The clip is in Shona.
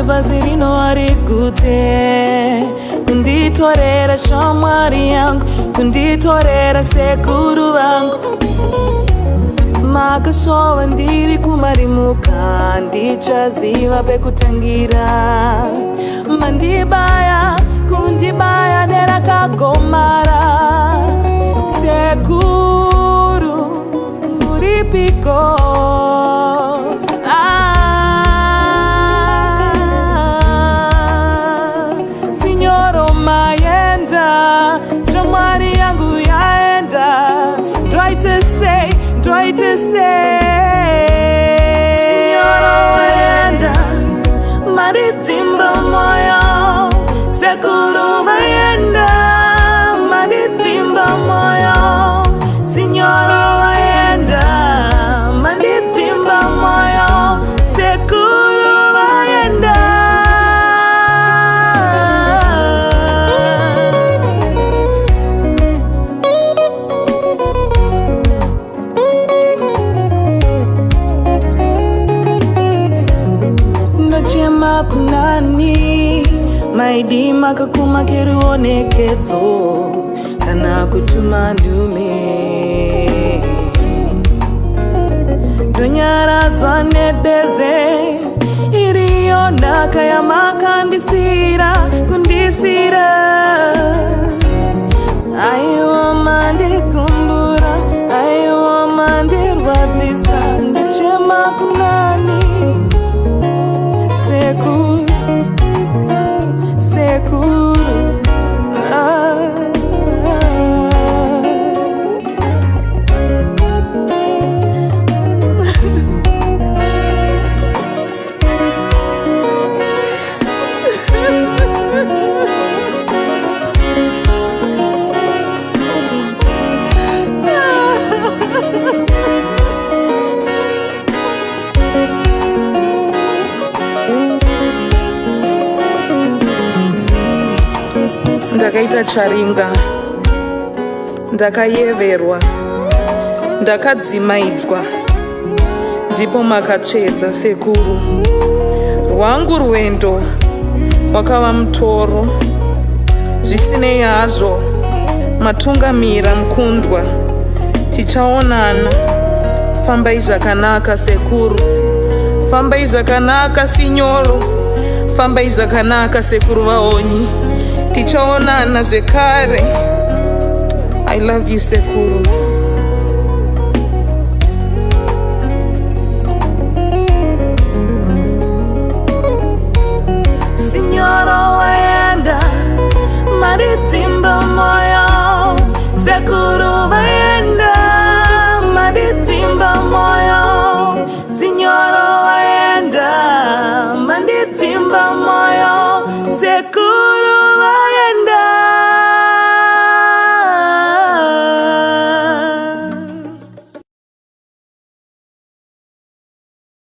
basi rino arigute kunditorera shamwari yangu, kunditorera sekuru vangu. Makashova ndiri kumarimuka, ndichaziva pekutangira. Mandibaya kundibaya nerakagomara. Sekuru muripiko, Signoro mayenda, shamwari yangu yaenda. Try to say Signoro mayenda, maritimba moyo. Sekuru mayenda, maritimba moyo. Signoro mayenda, maritimba moyo. Sekuru mayenda. Chema kunani maidima kakuma kiruonekezo kana kutuma ndume donyara zanedeze iriyo nakaya makandisira kundisira aiwa mandi kumbura aiwa mandi rwadzisa ndechema kunani Sekuru, ndakaita charinga, ndakayeverwa, ndakadzimaidzwa, ndipo makatsvedza sekuru. Rwangu rwendo wakava mutoro, zvisinei hazvo matungamira mukundwa. Tichaonana. Fambai zvakanaka sekuru, fambai zvakanaka sinyoro, fambai zvakanaka sekuru vaonyi. Tichaonana zvekare. I love you sekuru.